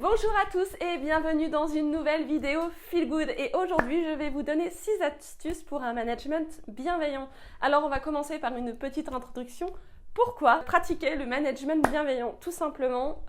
Bonjour à tous et bienvenue dans une nouvelle vidéo Feel Good. Et aujourd'hui, je vais vous donner 6 astuces pour un management bienveillant. Alors, on va commencer par une petite introduction. Pourquoi pratiquer le management bienveillant? Tout simplement,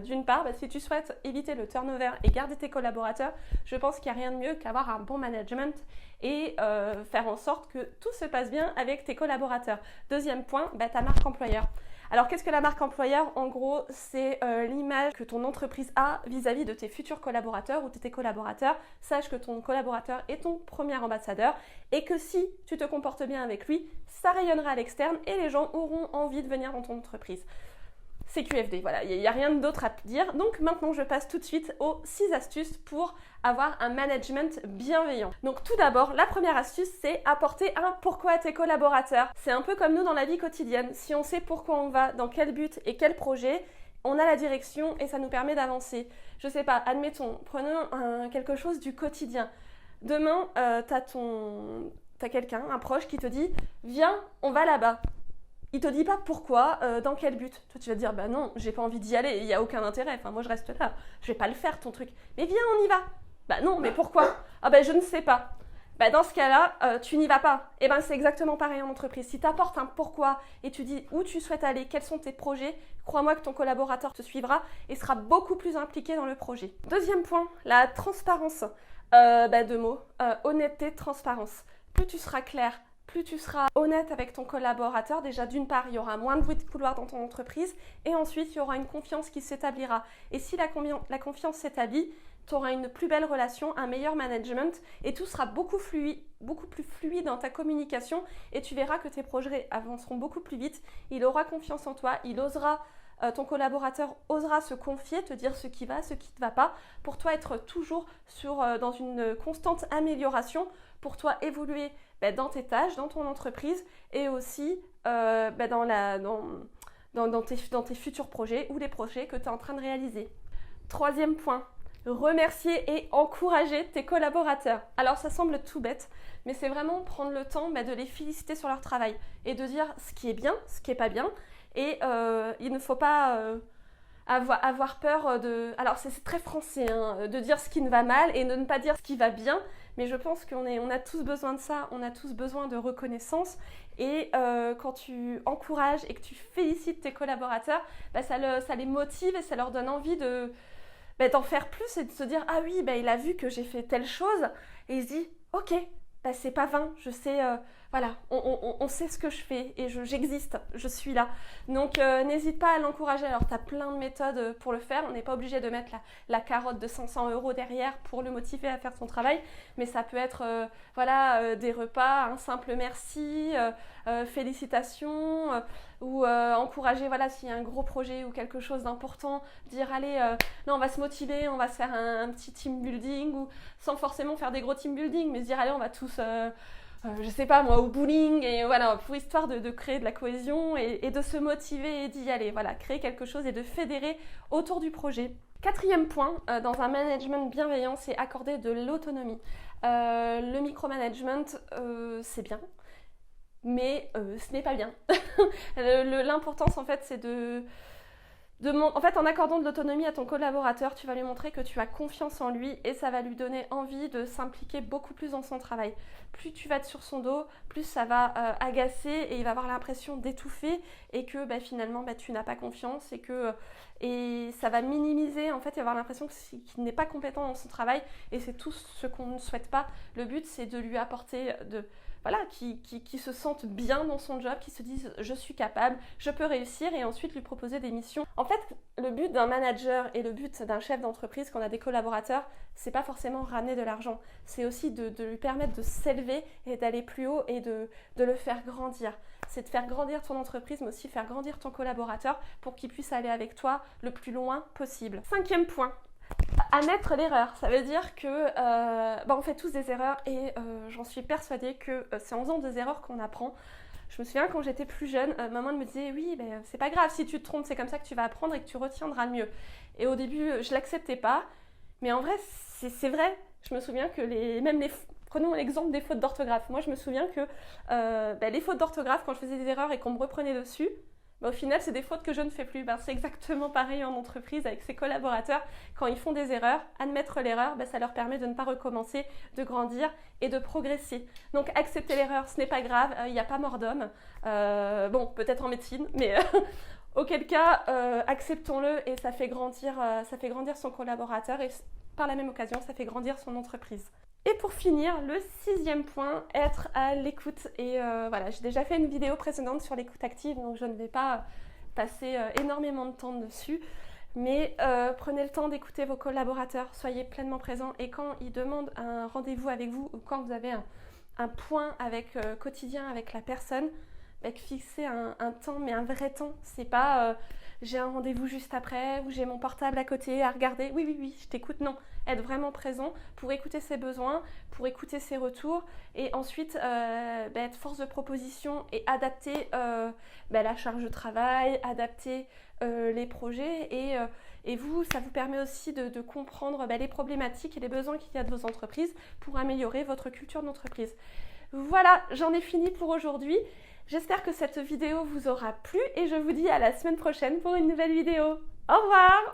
d'une part, si tu souhaites éviter le turnover et garder tes collaborateurs, je pense qu'il n'y a rien de mieux qu'avoir un bon management et faire en sorte que tout se passe bien avec tes collaborateurs. Deuxième point, ta marque employeur. Alors, qu'est-ce que la marque employeur? En gros, c'est l'image que ton entreprise a vis-à-vis de tes futurs collaborateurs ou de tes collaborateurs. Sache que ton collaborateur est ton premier ambassadeur et que si tu te comportes bien avec lui, ça rayonnera à l'externe et les gens auront envie de venir dans ton entreprise. C'est QFD, voilà, il n'y a rien d'autre à dire. Donc maintenant, je passe tout de suite aux 6 astuces pour avoir un management bienveillant. Donc tout d'abord, la première astuce, c'est apporter un pourquoi à tes collaborateurs. C'est un peu comme nous dans la vie quotidienne. Si on sait pourquoi on va, dans quel but et quel projet, on a la direction et ça nous permet d'avancer. Je sais pas, admettons, prenons quelque chose du quotidien. Demain, t'as quelqu'un, un proche qui te dit « Viens, on va là-bas ». Il te dit pas pourquoi, dans quel but. Toi, tu vas te dire, non, j'ai pas envie d'y aller, il n'y a aucun intérêt. Enfin, moi, je reste là. Je vais pas le faire, ton truc. Mais viens, on y va. Non, mais pourquoi? Je ne sais pas. Dans ce cas-là, tu n'y vas pas. Et c'est exactement pareil en entreprise. Si tu apportes un pourquoi et tu dis où tu souhaites aller, quels sont tes projets, crois-moi que ton collaborateur te suivra et sera beaucoup plus impliqué dans le projet. Deuxième point, la transparence. Deux mots. Honnêteté, transparence. Plus tu seras clair, plus tu seras honnête avec ton collaborateur, déjà d'une part, il y aura moins de bruit de couloir dans ton entreprise et ensuite, il y aura une confiance qui s'établira. Et si la confiance s'établit, tu auras une plus belle relation, un meilleur management et tout sera beaucoup plus fluide dans ta communication et tu verras que tes projets avanceront beaucoup plus vite. Il aura confiance en toi, ton collaborateur osera se confier, te dire ce qui va, ce qui ne va pas, pour toi être toujours dans une constante amélioration, pour toi évoluer dans tes tâches, dans ton entreprise et aussi dans tes futurs projets ou les projets que tu es en train de réaliser. Troisième point, remercier et encourager tes collaborateurs. Alors ça semble tout bête, mais c'est vraiment prendre le temps de les féliciter sur leur travail et de dire ce qui est bien, ce qui n'est pas bien. Et il ne faut pas avoir peur de... Alors c'est très français, de dire ce qui ne va mal et de ne pas dire ce qui va bien. Mais je pense qu'on a tous besoin de ça, on a tous besoin de reconnaissance. Et quand tu encourages et que tu félicites tes collaborateurs, ça les motive et ça leur donne envie d'en faire plus et de se dire « Ah oui, il a vu que j'ai fait telle chose » et il se dit « Ok, c'est pas vain, je sais... Voilà, on sait ce que je fais et j'existe, je suis là. Donc n'hésite pas à l'encourager. Alors tu as plein de méthodes pour le faire. On n'est pas obligé de mettre la carotte de 500 € derrière pour le motiver à faire son travail. Mais ça peut être des repas, un simple merci, félicitations ou encourager s'il y a un gros projet ou quelque chose d'important, dire allez, on va se motiver, on va se faire un petit team building ou sans forcément faire des gros team building, mais se dire allez, on va tous... je sais pas moi, au bowling, et voilà, pour histoire de créer de la cohésion et de se motiver et d'y aller, créer quelque chose et de fédérer autour du projet. Quatrième point, dans un management bienveillant, c'est accorder de l'autonomie. Le micromanagement, c'est bien, mais ce n'est pas bien. L'importance en fait, c'est en accordant de l'autonomie à ton collaborateur, tu vas lui montrer que tu as confiance en lui et ça va lui donner envie de s'impliquer beaucoup plus dans son travail. Plus tu vas être sur son dos, plus ça va agacer et il va avoir l'impression d'étouffer et que finalement tu n'as pas confiance et ça va minimiser, en fait, il va avoir l'impression qu'il n'est pas compétent dans son travail et c'est tout ce qu'on ne souhaite pas. Le but, c'est de lui apporter qui se sentent bien dans son job, qui se disent je suis capable, je peux réussir et ensuite lui proposer des missions. En fait, le but d'un manager et le but d'un chef d'entreprise quand on a des collaborateurs, c'est pas forcément ramener de l'argent, c'est aussi de lui permettre de s'élever et d'aller plus haut et de le faire grandir. C'est de faire grandir ton entreprise mais aussi faire grandir ton collaborateur pour qu'il puisse aller avec toi le plus loin possible. Cinquième point. Admettre l'erreur, ça veut dire que on fait tous des erreurs et j'en suis persuadée que c'est en faisant des erreurs qu'on apprend. Je me souviens quand j'étais plus jeune, maman me disait oui, c'est pas grave, si tu te trompes, c'est comme ça que tu vas apprendre et que tu retiendras le mieux. Et au début, je l'acceptais pas, mais en vrai, c'est vrai. Je me souviens que prenons l'exemple des fautes d'orthographe. Moi, je me souviens que les fautes d'orthographe, quand je faisais des erreurs et qu'on me reprenait dessus, Au final, c'est des fautes que je ne fais plus. C'est exactement pareil en entreprise avec ses collaborateurs. Quand ils font des erreurs, admettre l'erreur, ça leur permet de ne pas recommencer, de grandir et de progresser. Donc accepter l'erreur, ce n'est pas grave, il n'y a pas mort d'homme. Bon, peut-être en médecine, mais auquel cas, acceptons-le et ça fait grandir son collaborateur et par la même occasion, ça fait grandir son entreprise. Et pour finir, le 6e point, être à l'écoute. Et voilà, j'ai déjà fait une vidéo précédente sur l'écoute active, donc je ne vais pas passer énormément de temps dessus. Mais prenez le temps d'écouter vos collaborateurs, soyez pleinement présents. Et quand ils demandent un rendez-vous avec vous, ou quand vous avez un point quotidien avec la personne, fixez un temps, mais un vrai temps. C'est pas j'ai un rendez-vous juste après ou j'ai mon portable à côté à regarder. Oui, je t'écoute. Non, être vraiment présent pour écouter ses besoins, pour écouter ses retours et ensuite être force de proposition et adapter la charge de travail, adapter les projets et vous, ça vous permet aussi de comprendre les problématiques et les besoins qu'il y a de vos entreprises pour améliorer votre culture d'entreprise. Voilà, j'en ai fini pour aujourd'hui. J'espère que cette vidéo vous aura plu et je vous dis à la semaine prochaine pour une nouvelle vidéo. Au revoir!